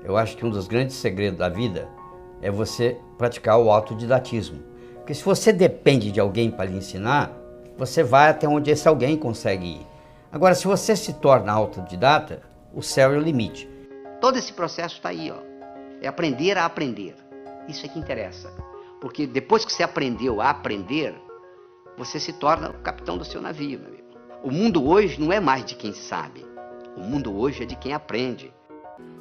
Eu acho que um dos grandes segredos da vida é você praticar o autodidatismo. Porque se você depende de alguém para lhe ensinar, você vai até onde esse alguém consegue ir. Agora, se você se torna autodidata, o céu é o limite. Todo esse processo está aí, ó. É aprender a aprender. Isso é que interessa. Porque depois que você aprendeu a aprender, você se torna o capitão do seu navio, meu amigo. O mundo hoje não é mais de quem sabe. O mundo hoje é de quem aprende.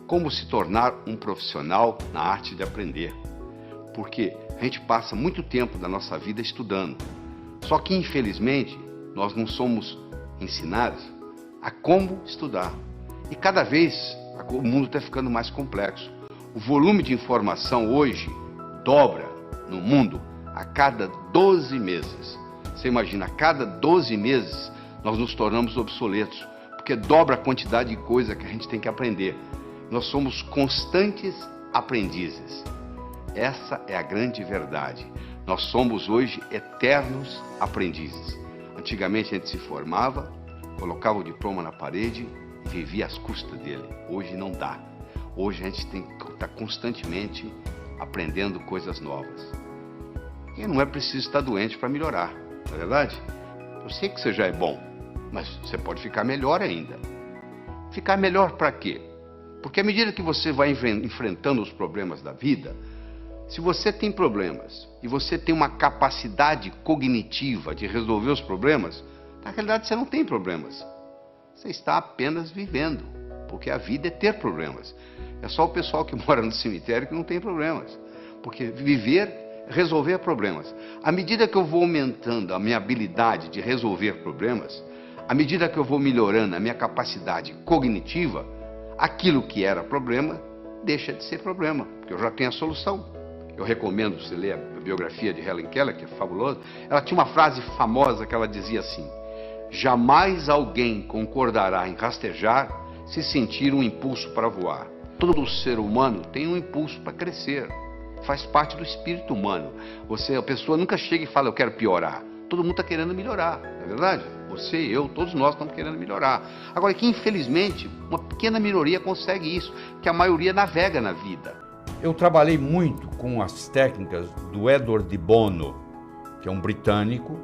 Como se tornar um profissional na arte de aprender? Porque a gente passa muito tempo da nossa vida estudando. Só que, infelizmente, nós não somos ensinados a como estudar. E cada vez o mundo está ficando mais complexo. O volume de informação hoje dobra no mundo a cada 12 meses. Você imagina, a cada 12 meses nós nos tornamos obsoletos, porque dobra a quantidade de coisa que a gente tem que aprender. Nós somos constantes aprendizes. Essa é a grande verdade. Nós somos hoje eternos aprendizes. Antigamente a gente se formava, colocava o diploma na parede e vivia às custas dele. Hoje não dá. Hoje a gente tem que estar constantemente aprendendo coisas novas. E não é preciso estar doente para melhorar, não é verdade? Eu sei que você já é bom, mas você pode ficar melhor ainda. Ficar melhor para quê? Porque à medida que você vai enfrentando os problemas da vida, se você tem problemas e você tem uma capacidade cognitiva de resolver os problemas, na realidade você não tem problemas. Você está apenas vivendo, porque a vida é ter problemas. É só o pessoal que mora no cemitério que não tem problemas. Porque viver é resolver problemas. À medida que eu vou aumentando a minha habilidade de resolver problemas, à medida que eu vou melhorando a minha capacidade cognitiva, aquilo que era problema deixa de ser problema, porque eu já tenho a solução. Eu recomendo você ler a biografia de Helen Keller, que é fabulosa. Ela tinha uma frase famosa que ela dizia assim: jamais alguém concordará em rastejar se sentir um impulso para voar. Todo ser humano tem um impulso para crescer. Faz parte do espírito humano. A pessoa nunca chega e fala, eu quero piorar. Todo mundo está querendo melhorar, não é verdade? Você, eu, todos nós estamos querendo melhorar. Agora que infelizmente uma pequena minoria consegue isso, que a maioria navega na vida. Eu trabalhei muito com as técnicas do Edward de Bono, que é um britânico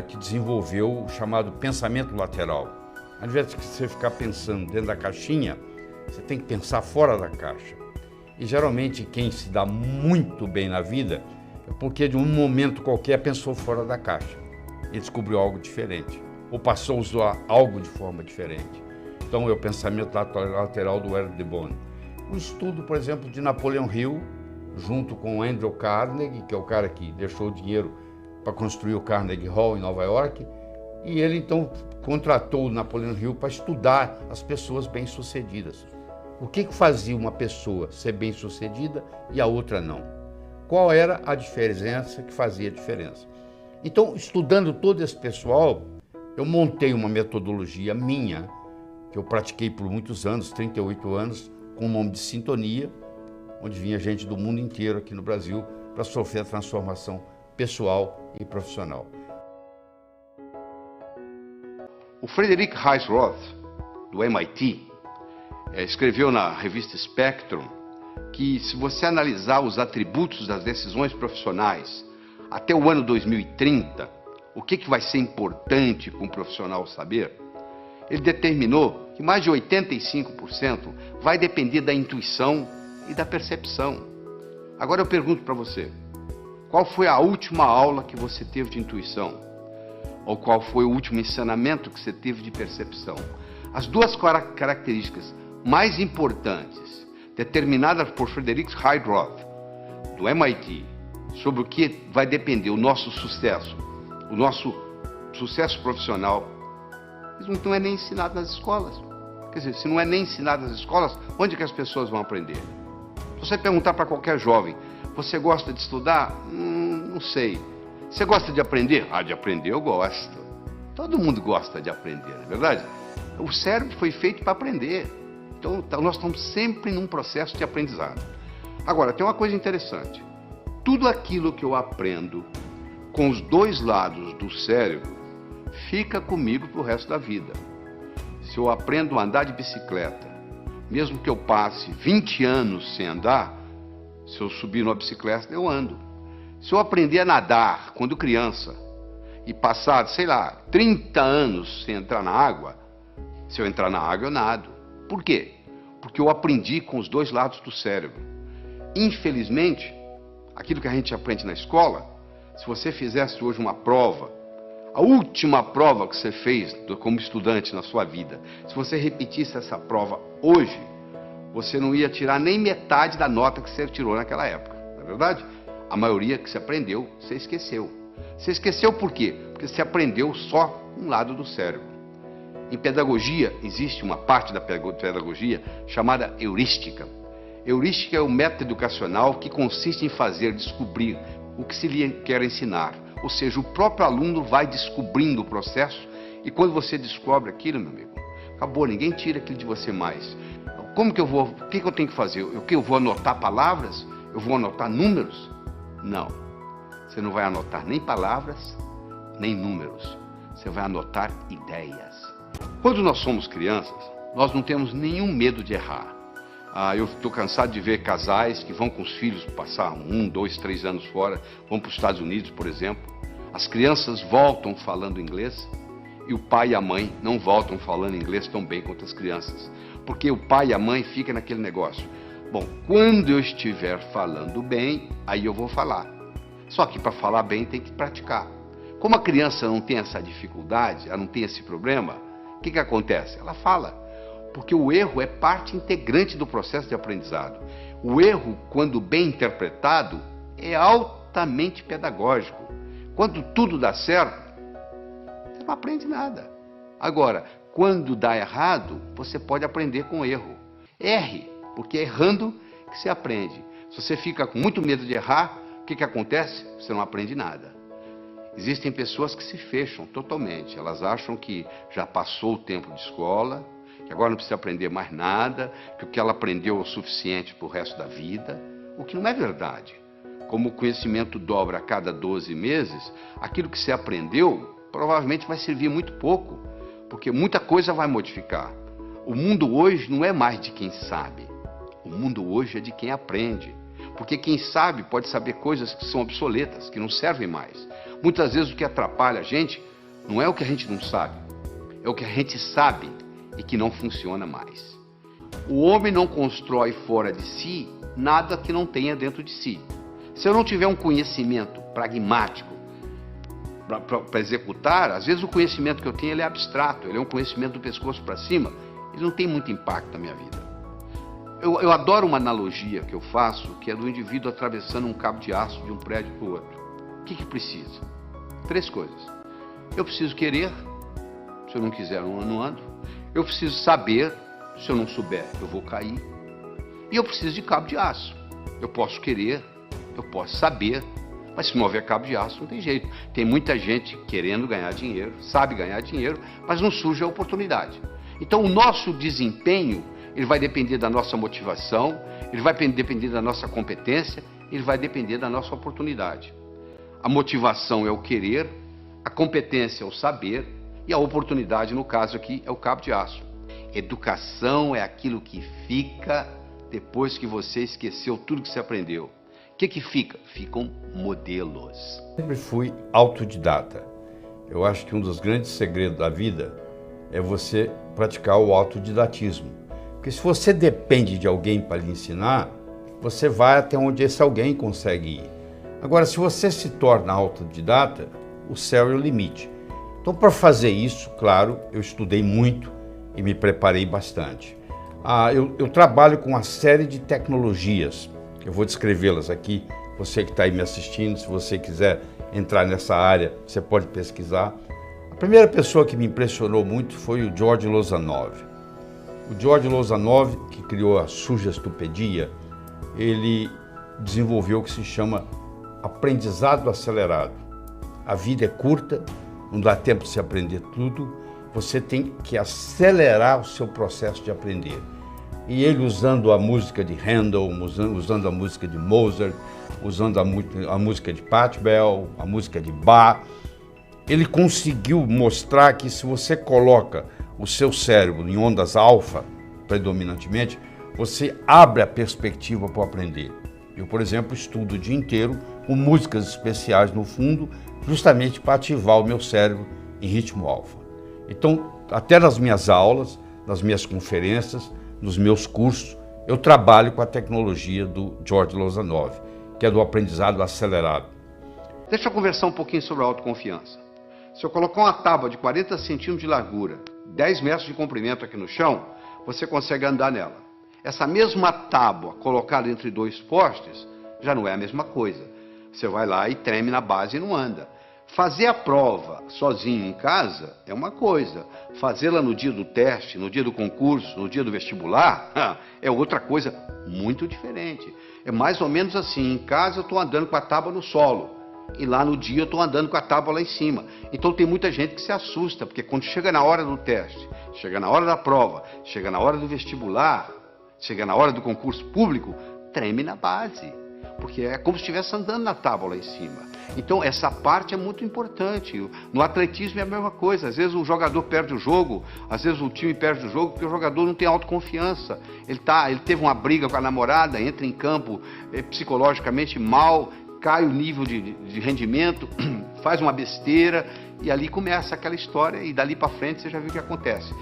que desenvolveu o chamado pensamento lateral. Ao invés de você ficar pensando dentro da caixinha, você tem que pensar fora da caixa. E geralmente quem se dá muito bem na vida é porque de um momento qualquer pensou fora da caixa e descobriu algo diferente, ou passou a usar algo de forma diferente. Então é o pensamento lateral do Edward de Bono. O estudo, por exemplo, de Napoleão Hill, junto com Andrew Carnegie, que é o cara que deixou o dinheiro para construir o Carnegie Hall em Nova York, e ele então contratou o Napoleão Hill para estudar as pessoas bem-sucedidas. O que fazia uma pessoa ser bem-sucedida e a outra não? Qual era a diferença que fazia a diferença? Então, estudando todo esse pessoal, eu montei uma metodologia minha, que eu pratiquei por muitos anos, 38 anos, com o nome de Sintonia, onde vinha gente do mundo inteiro aqui no Brasil para sofrer a transformação pessoal e profissional. O Frederick Hayes Roth, do MIT, escreveu na revista Spectrum que se você analisar os atributos das decisões profissionais até o ano 2030, o que vai ser importante para um profissional saber, ele determinou que mais de 85% vai depender da intuição e da percepção. Agora eu pergunto para você, qual foi a última aula que você teve de intuição? Ou qual foi o último ensinamento que você teve de percepção? As duas características mais importantes, determinadas por Frederick Hayes Roth, do MIT, sobre o que vai depender o nosso sucesso profissional, isso não é nem ensinado nas escolas. Quer dizer, se não é nem ensinado nas escolas, onde que as pessoas vão aprender? Se você perguntar para qualquer jovem, você gosta de estudar? Não sei. Você gosta de aprender? De aprender eu gosto. Todo mundo gosta de aprender, não é verdade? O cérebro foi feito para aprender. Então, nós estamos sempre num processo de aprendizado. Agora, tem uma coisa interessante. Tudo aquilo que eu aprendo com os dois lados do cérebro fica comigo para o resto da vida. Se eu aprendo a andar de bicicleta mesmo que eu passe 20 anos sem andar, se eu subir numa bicicleta, eu ando. Se eu aprender a nadar quando criança e passar, sei lá, 30 anos sem entrar na água, se eu entrar na água, eu nado. Por quê? Porque eu aprendi com os dois lados do cérebro. Infelizmente, aquilo que a gente aprende na escola, se você fizesse hoje uma prova, a última prova que você fez como estudante na sua vida, se você repetisse essa prova hoje, você não ia tirar nem metade da nota que você tirou naquela época, não é verdade? A maioria que você aprendeu, você esqueceu. Você esqueceu por quê? Porque você aprendeu só um lado do cérebro. Em pedagogia, existe uma parte da pedagogia chamada heurística. Heurística é o método educacional que consiste em fazer descobrir o que se lhe quer ensinar. Ou seja, o próprio aluno vai descobrindo o processo e quando você descobre aquilo, meu amigo, acabou, ninguém tira aquilo de você mais. Como que eu vou, o que eu tenho que fazer? Eu vou anotar palavras? Eu vou anotar números? Não, você não vai anotar nem palavras, nem números. Você vai anotar ideias. Quando nós somos crianças, nós não temos nenhum medo de errar. Eu estou cansado de ver casais que vão com os filhos passar 1, 2, 3 anos fora, vão para os Estados Unidos, por exemplo. As crianças voltam falando inglês e o pai e a mãe não voltam falando inglês tão bem quanto as crianças. Porque o pai e a mãe ficam naquele negócio. Bom, quando eu estiver falando bem, aí eu vou falar. Só que para falar bem tem que praticar. Como a criança não tem essa dificuldade, ela não tem esse problema, o que acontece? Ela fala. Porque o erro é parte integrante do processo de aprendizado. O erro, quando bem interpretado, é altamente pedagógico. Quando tudo dá certo, você não aprende nada. Agora, quando dá errado, você pode aprender com erro. Erre, porque é errando que você aprende. Se você fica com muito medo de errar, o que acontece? Você não aprende nada. Existem pessoas que se fecham totalmente. Elas acham que já passou o tempo de escola, que agora não precisa aprender mais nada, que o que ela aprendeu é o suficiente para o resto da vida, o que não é verdade. Como o conhecimento dobra a cada 12 meses, aquilo que você aprendeu provavelmente vai servir muito pouco, porque muita coisa vai modificar. O mundo hoje não é mais de quem sabe, o mundo hoje é de quem aprende, porque quem sabe pode saber coisas que são obsoletas, que não servem mais. Muitas vezes o que atrapalha a gente não é o que a gente não sabe, é o que a gente sabe e que não funciona mais. O homem não constrói fora de si nada que não tenha dentro de si. Se eu não tiver um conhecimento pragmático para executar, às vezes o conhecimento que eu tenho ele é abstrato, ele é um conhecimento do pescoço para cima, ele não tem muito impacto na minha vida. Eu adoro uma analogia que eu faço, que é do indivíduo atravessando um cabo de aço de um prédio para o outro. O que precisa? 3 coisas. Eu preciso querer, se eu não quiser eu não ando. Eu preciso saber, se eu não souber eu vou cair. E eu preciso de cabo de aço. Eu posso querer, eu posso saber, mas se não houver cabo de aço não tem jeito. Tem muita gente querendo ganhar dinheiro, sabe ganhar dinheiro, mas não surge a oportunidade. Então o nosso desempenho, ele vai depender da nossa motivação, ele vai depender da nossa competência, ele vai depender da nossa oportunidade. A motivação é o querer, a competência é o saber e a oportunidade, no caso aqui, é o cabo de aço. Educação é aquilo que fica depois que você esqueceu tudo que você aprendeu. O que fica? Ficam modelos. Sempre fui autodidata. Eu acho que um dos grandes segredos da vida é você praticar o autodidatismo. Porque se você depende de alguém para lhe ensinar, você vai até onde esse alguém consegue ir. Agora, se você se torna autodidata, o céu é o limite. Então, para fazer isso, claro, eu estudei muito e me preparei bastante. Eu trabalho com uma série de tecnologias, eu vou descrevê-las aqui. Você que está aí me assistindo, se você quiser entrar nessa área, você pode pesquisar. A primeira pessoa que me impressionou muito foi o George Lozanov. O George Lozanov, que criou a sugestopedia, ele desenvolveu o que se chama aprendizado acelerado. A vida é curta, não dá tempo de se aprender tudo, você tem que acelerar o seu processo de aprender. E ele, usando a música de Handel, usando a música de Mozart, usando a música de Pachelbel, a música de Bach, ele conseguiu mostrar que se você coloca o seu cérebro em ondas alfa, predominantemente, você abre a perspectiva para aprender. Eu, por exemplo, estudo o dia inteiro com músicas especiais no fundo, justamente para ativar o meu cérebro em ritmo alfa. Então, até nas minhas aulas, nas minhas conferências, nos meus cursos, eu trabalho com a tecnologia do George Lozanov, que é do aprendizado acelerado. Deixa eu conversar um pouquinho sobre a autoconfiança. Se eu colocar uma tábua de 40 centímetros de largura, 10 metros de comprimento aqui no chão, você consegue andar nela. Essa mesma tábua colocada entre dois postes já não é a mesma coisa. Você vai lá e treme na base e não anda. Fazer a prova sozinho em casa é uma coisa. Fazê-la no dia do teste, no dia do concurso, no dia do vestibular, é outra coisa muito diferente. É mais ou menos assim, em casa eu estou andando com a tábua no solo. E lá no dia eu estou andando com a tábua lá em cima. Então tem muita gente que se assusta, porque quando chega na hora do teste, chega na hora da prova, chega na hora do vestibular, chega na hora do concurso público, treme na base. Porque é como se estivesse andando na tábua lá em cima. Então essa parte é muito importante. No atletismo é a mesma coisa. Às vezes o jogador perde o jogo, às vezes o time perde o jogo porque o jogador não tem autoconfiança. Ele teve uma briga com a namorada, entra em campo psicologicamente mal, cai o nível de rendimento, faz uma besteira e ali começa aquela história e dali para frente você já viu o que acontece.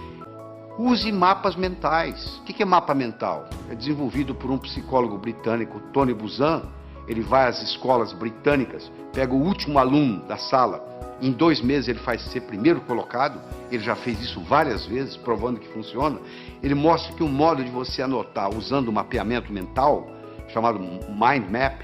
Use mapas mentais. O que é mapa mental? É desenvolvido por um psicólogo britânico, Tony Buzan. Ele vai às escolas britânicas, pega o último aluno da sala, em 2 meses ele faz ser primeiro colocado, ele já fez isso várias vezes, provando que funciona. Ele mostra que um modo de você anotar usando um mapeamento mental, chamado Mind Map,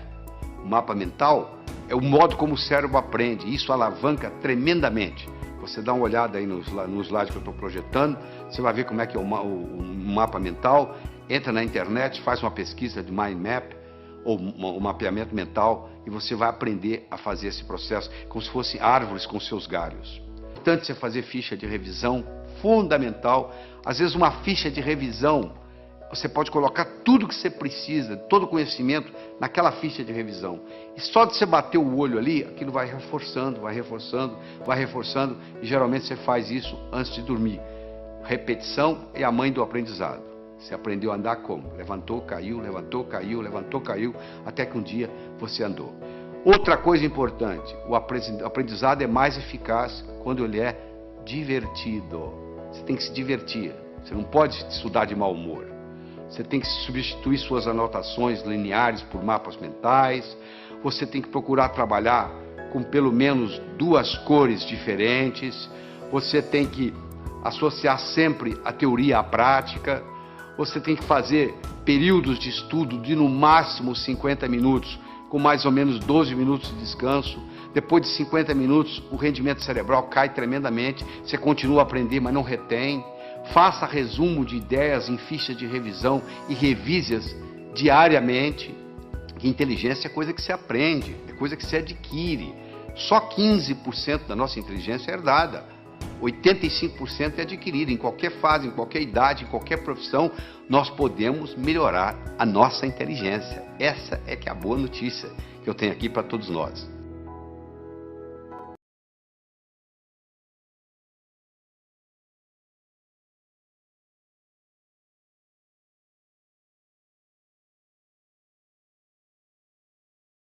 mapa mental, é o modo como o cérebro aprende. Isso alavanca tremendamente. Você dá uma olhada aí no slide que eu estou projetando, você vai ver como é que é o mapa mental. Entra na internet, faz uma pesquisa de Mind Map, ou o mapeamento mental, e você vai aprender a fazer esse processo como se fossem árvores com seus galhos. É importante você fazer ficha de revisão, fundamental. Às vezes uma ficha de revisão, você pode colocar tudo que você precisa, todo o conhecimento naquela ficha de revisão. E só de você bater o olho ali, aquilo vai reforçando, vai reforçando, vai reforçando, e geralmente você faz isso antes de dormir. Repetição é a mãe do aprendizado. Você aprendeu a andar como? Levantou, caiu, levantou, caiu, levantou, caiu, até que um dia você andou. Outra coisa importante, o aprendizado é mais eficaz quando ele é divertido. Você tem que se divertir, você não pode estudar de mau humor. Você tem que substituir suas anotações lineares por mapas mentais, você tem que procurar trabalhar com pelo menos 2 cores diferentes, você tem que associar sempre a teoria à prática. Você tem que fazer períodos de estudo de no máximo 50 minutos, com mais ou menos 12 minutos de descanso. Depois de 50 minutos, o rendimento cerebral cai tremendamente, você continua a aprender, mas não retém. Faça resumo de ideias em fichas de revisão e revise-as diariamente. Inteligência é coisa que se aprende, é coisa que se adquire. Só 15% da nossa inteligência é herdada. 85% é adquirido. Em qualquer fase, em qualquer idade, em qualquer profissão, nós podemos melhorar a nossa inteligência. Essa é que é a boa notícia que eu tenho aqui para todos nós.